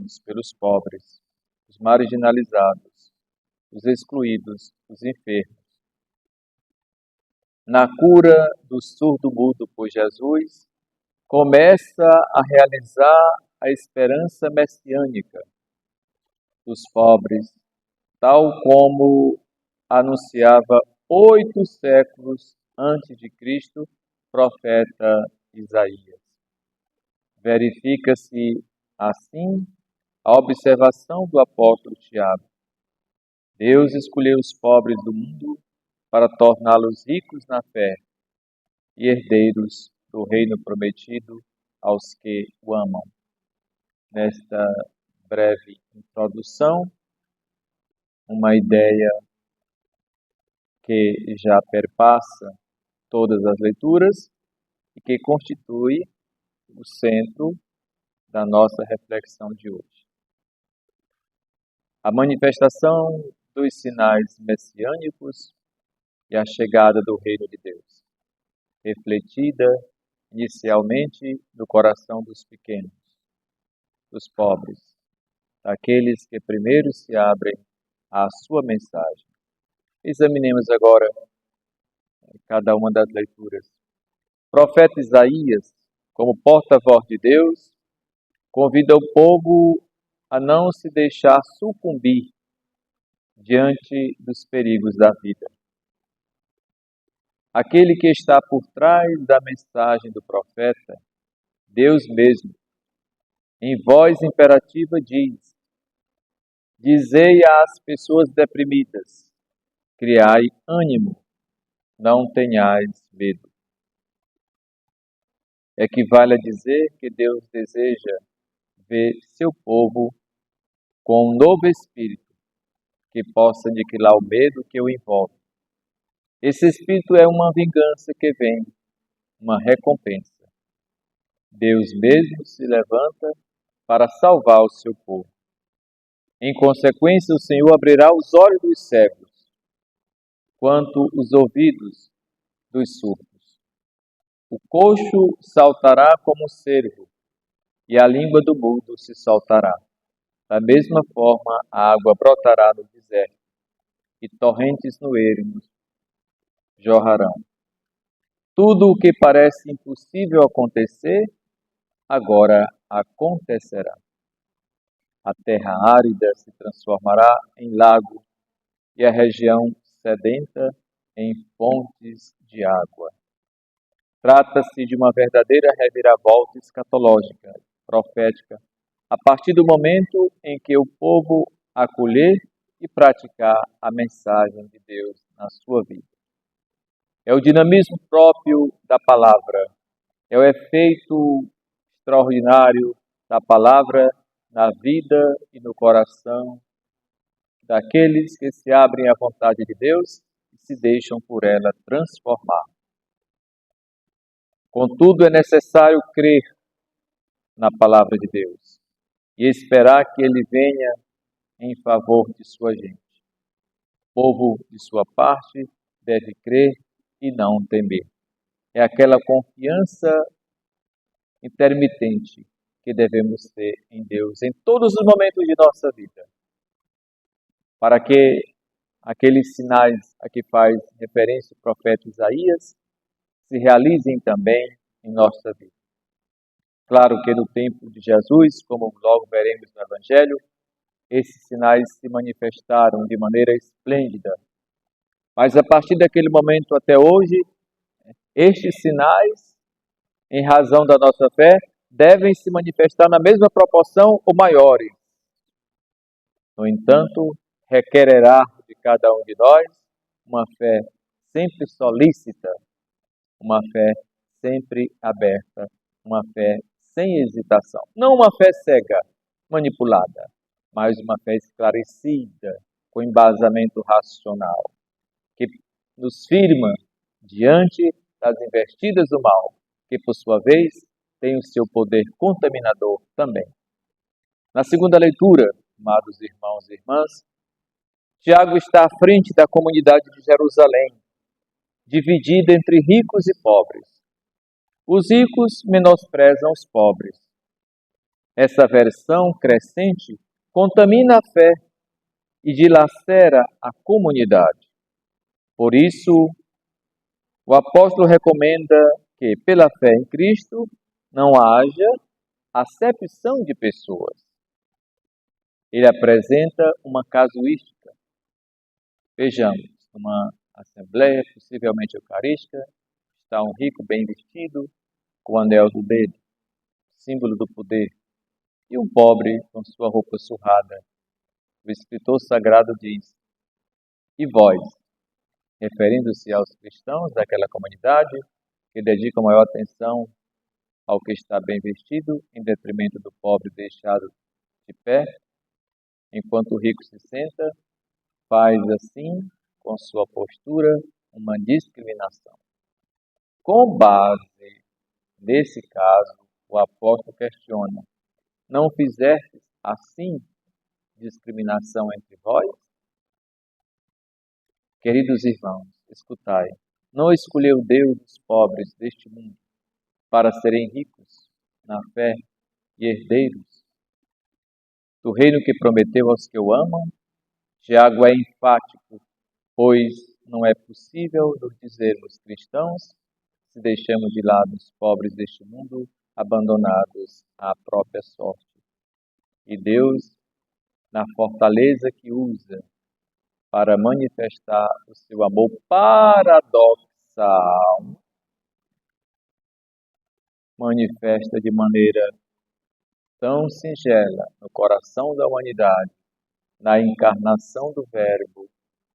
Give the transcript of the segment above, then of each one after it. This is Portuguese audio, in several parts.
oprimidos pelos pobres, os marginalizados, os excluídos, os enfermos. Na cura do surdo-mudo por Jesus, começa a realizar a esperança messiânica dos pobres, tal como anunciava 8 séculos antes de Cristo, profeta Isaías. Verifica-se, assim, a observação do apóstolo Tiago. Deus escolheu os pobres do mundo para torná-los ricos na fé e herdeiros do reino prometido aos que o amam. Nesta breve introdução, uma ideia que já perpassa todas as leituras e que constitui o centro da nossa reflexão de hoje. A manifestação dos sinais messiânicos e a chegada do reino de Deus, refletida inicialmente no coração dos pequenos, dos pobres, daqueles que primeiro se abrem à sua mensagem. Examinemos agora cada uma das leituras. O profeta Isaías, como porta-voz de Deus, convida o povo a não se deixar sucumbir diante dos perigos da vida. Aquele que está por trás da mensagem do profeta, Deus mesmo, em voz imperativa diz: dizei às pessoas deprimidas, criai ânimo, não tenhais medo. Equivale a dizer que Deus deseja ver seu povo com um novo espírito que possa aniquilar o medo que o envolve. Esse espírito é uma vingança que vem, uma recompensa. Deus mesmo se levanta para salvar o seu povo. Em consequência, o Senhor abrirá os olhos dos cegos, quanto os ouvidos dos surdos. O coxo saltará como o cervo, e a língua do mudo se soltará. Da mesma forma, a água brotará no deserto, e torrentes no ermo jorrarão. Tudo o que parece impossível acontecer, agora acontecerá. A terra árida se transformará em lago, e a região sedenta em fontes de água. Trata-se de uma verdadeira reviravolta escatológica, profética, a partir do momento em que o povo acolher e praticar a mensagem de Deus na sua vida. É o dinamismo próprio da palavra, é o efeito extraordinário da palavra na vida e no coração daqueles que se abrem à vontade de Deus e se deixam por ela transformar. Contudo, é necessário crer na palavra de Deus e esperar que Ele venha em favor de sua gente. O povo, de sua parte, deve crer e não temer. É aquela confiança intermitente que devemos ter em Deus em todos os momentos de nossa vida, para que aqueles sinais a que faz referência o profeta Isaías se realizem também em nossa vida. Claro que no tempo de Jesus, como logo veremos no Evangelho, esses sinais se manifestaram de maneira esplêndida. Mas a partir daquele momento até hoje, estes sinais, em razão da nossa fé, devem se manifestar na mesma proporção ou maiores. No entanto, requererá de cada um de nós uma fé sempre solícita, uma fé sempre aberta, uma fé sem hesitação. Não uma fé cega, manipulada, mas uma fé esclarecida, com embasamento racional, que nos firma diante das investidas do mal, que por sua vez tem o seu poder contaminador também. Na segunda leitura, amados irmãos e irmãs, Tiago está à frente da comunidade de Jerusalém, dividida entre ricos e pobres. Os ricos menosprezam os pobres. Essa aversão crescente contamina a fé e dilacera a comunidade. Por isso, o apóstolo recomenda que, pela fé em Cristo, não haja acepção de pessoas. Ele apresenta uma casuística. Vejamos, numa assembleia, possivelmente eucarística, está um rico bem vestido, com o anel do dedo, símbolo do poder, e um pobre com sua roupa surrada. O escritor sagrado diz: e vós, referindo-se aos cristãos daquela comunidade, que dedicam maior atenção ao que está bem vestido, em detrimento do pobre deixado de pé, enquanto o rico se senta, faz assim, com sua postura, uma discriminação. Com base nesse caso, o apóstolo questiona: não fizestes assim discriminação entre vós? Queridos irmãos, escutai, não escolheu Deus os pobres deste mundo para serem ricos na fé e herdeiros do reino que prometeu aos que o amam? Tiago é enfático, pois não é possível nos dizermos cristãos se deixamos de lado os pobres deste mundo, abandonados à própria sorte. E Deus, na fortaleza que usa para manifestar o seu amor paradoxal, manifesta de maneira tão singela no coração da humanidade, na encarnação do Verbo,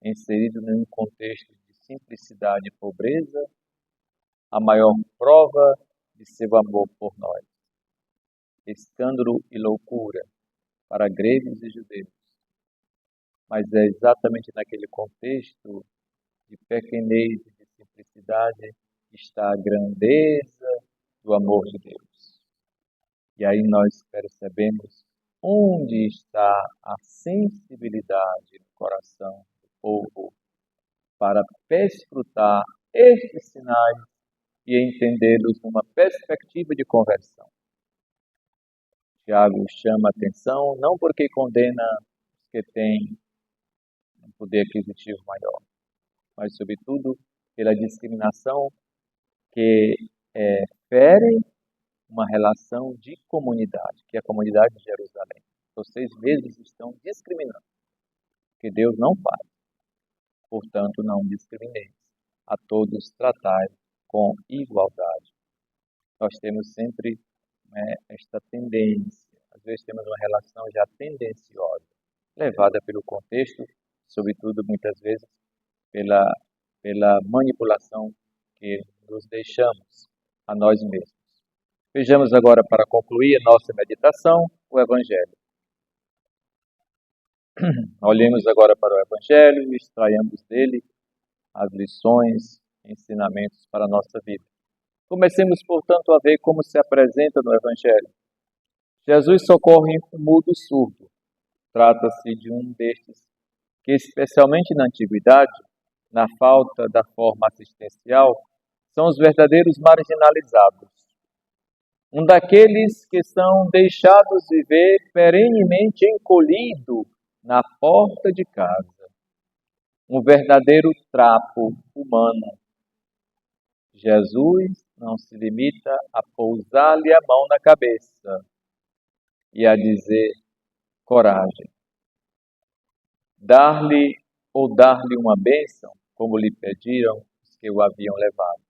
inserido num contexto de simplicidade e pobreza, a maior prova de seu amor por nós. Escândalo e loucura para gregos e judeus. Mas é exatamente naquele contexto de pequenez e de simplicidade que está a grandeza do amor de Deus. E aí nós percebemos onde está a sensibilidade no coração do povo para perscrutar estes sinais e entendê-los numa perspectiva de conversão. Tiago chama a atenção não porque condena os que têm um poder aquisitivo maior, mas, sobretudo, pela discriminação que fere uma relação de comunidade, que é a comunidade de Jerusalém. Vocês mesmos estão discriminando, que Deus não faz. Portanto, não discrimineis. A todos tratai com igualdade. Nós temos sempre esta tendência, às vezes temos uma relação já tendenciosa, levada pelo contexto, sobretudo, muitas vezes, pela manipulação que nos deixamos a nós mesmos. Vejamos agora, para concluir a nossa meditação, o Evangelho. Olhemos agora para o Evangelho e extraiamos dele as lições, ensinamentos para a nossa vida. Comecemos, portanto, a ver como se apresenta no Evangelho. Jesus socorre um mudo surdo. Trata-se de um destes que, especialmente na antiguidade, na falta da forma assistencial, são os verdadeiros marginalizados. Um daqueles que são deixados viver perenemente encolhido na porta de casa. Um verdadeiro trapo humano. Jesus não se limita a pousar-lhe a mão na cabeça e a dizer: coragem. Dar-lhe uma bênção, como lhe pediram os que o haviam levado,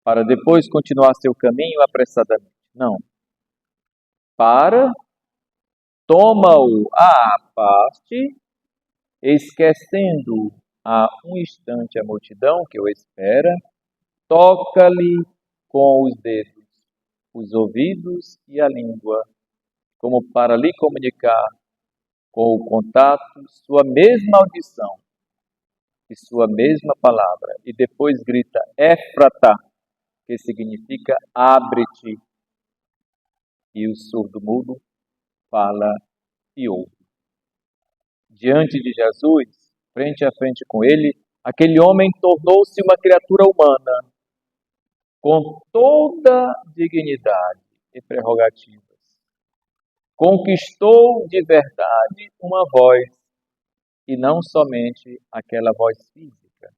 para depois continuar seu caminho apressadamente. Não. Toma-o à parte, esquecendo a um instante a multidão que o espera, toca-lhe com os dedos, os ouvidos e a língua, como para lhe comunicar com o contato sua mesma audição e sua mesma palavra. E depois grita Éfrata, que significa abre-te. E o surdo-mudo fala e ouve. Diante de Jesus, frente a frente com ele, aquele homem tornou-se uma criatura humana, com toda dignidade e prerrogativas. Conquistou de verdade uma voz, e não somente aquela voz física.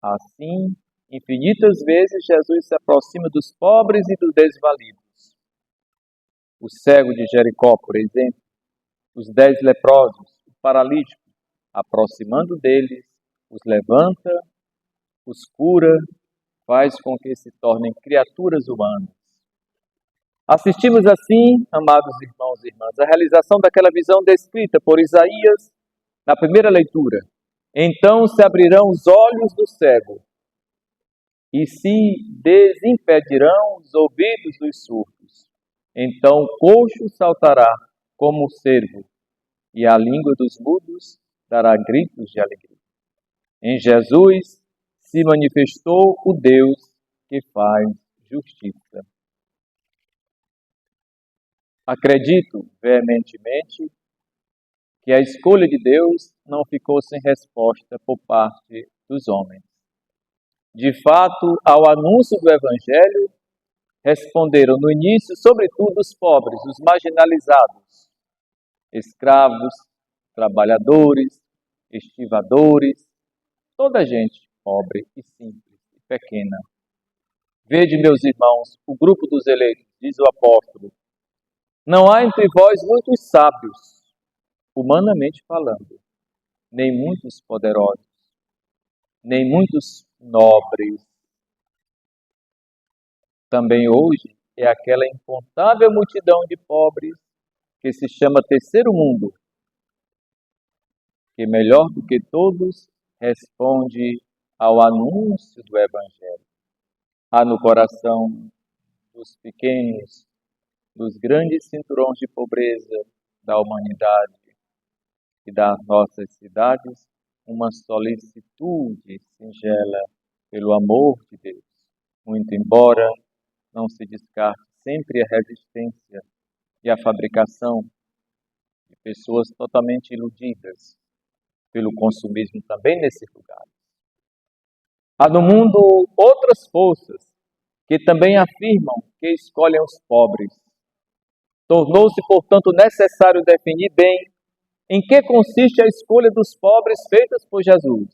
Assim, infinitas vezes Jesus se aproxima dos pobres e dos desvalidos. O cego de Jericó, por exemplo, os 10 leprosos, o paralítico, aproximando deles, os levanta, os cura, faz com que se tornem criaturas humanas. Assistimos assim, amados irmãos e irmãs, à realização daquela visão descrita por Isaías na primeira leitura. Então se abrirão os olhos do cego e se desimpedirão os ouvidos dos surdos. Então o coxo saltará como o cervo e a língua dos mudos dará gritos de alegria. Em Jesus se manifestou o Deus que faz justiça. Acredito veementemente que a escolha de Deus não ficou sem resposta por parte dos homens. De fato, ao anúncio do Evangelho, responderam no início, sobretudo, os pobres, os marginalizados, escravos, trabalhadores, estivadores, toda a gente pobre e simples e pequena. Vede, meus irmãos, o grupo dos eleitos, diz o apóstolo, não há entre vós muitos sábios, humanamente falando, nem muitos poderosos, nem muitos nobres. Também hoje é aquela incontável multidão de pobres que se chama terceiro mundo, que melhor do que todos responde ao anúncio do Evangelho. Há no coração dos pequenos, dos grandes cinturões de pobreza da humanidade e das nossas cidades, uma solicitude singela pelo amor de Deus. Muito embora não se descarte sempre a resistência e a fabricação de pessoas totalmente iludidas pelo consumismo também nesses lugares. Há no mundo outras forças que também afirmam que escolhem os pobres. Tornou-se, portanto, necessário definir bem em que consiste a escolha dos pobres feitas por Jesus,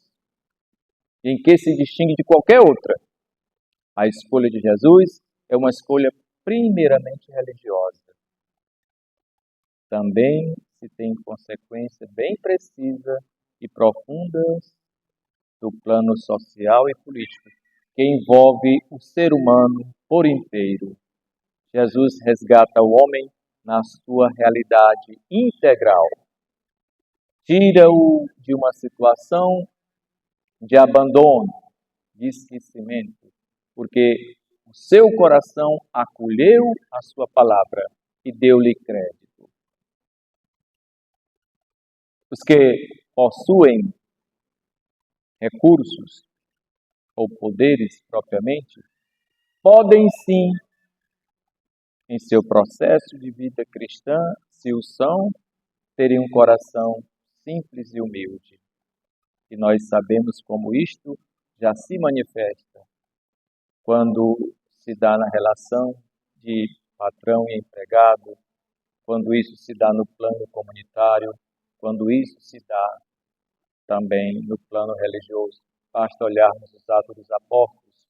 e em que se distingue de qualquer outra. A escolha de Jesus é uma escolha primeiramente religiosa. Também se tem consequência bem precisa e profundas do plano social e político, que envolve o ser humano por inteiro. Jesus resgata o homem na sua realidade integral. Tira-o de uma situação de abandono, de esquecimento, porque o seu coração acolheu a sua palavra e deu-lhe crédito. Os que possuem recursos ou poderes propriamente, podem sim, em seu processo de vida cristã, se o são, terem um coração simples e humilde. E nós sabemos como isto já se manifesta quando se dá na relação de patrão e empregado, quando isso se dá no plano comunitário, quando isso se dá também no plano religioso. Basta olharmos os Atos dos Apóstolos,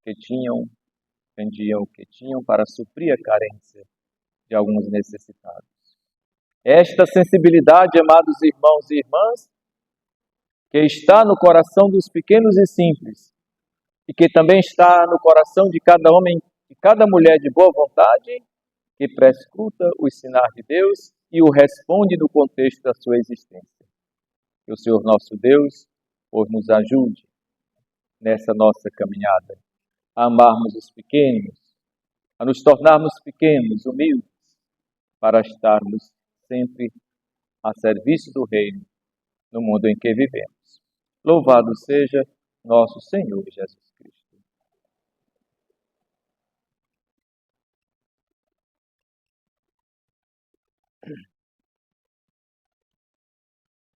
que vendiam o que tinham para suprir a carência de alguns necessitados. Esta sensibilidade, amados irmãos e irmãs, que está no coração dos pequenos e simples, e que também está no coração de cada homem e cada mulher de boa vontade, que prescruta os sinais de Deus e o responde no contexto da sua existência. Que o Senhor nosso Deus nos ajude nessa nossa caminhada, a amarmos os pequenos, a nos tornarmos pequenos, humildes, para estarmos sempre a serviço do Reino no mundo em que vivemos. Louvado seja nosso Senhor Jesus Cristo.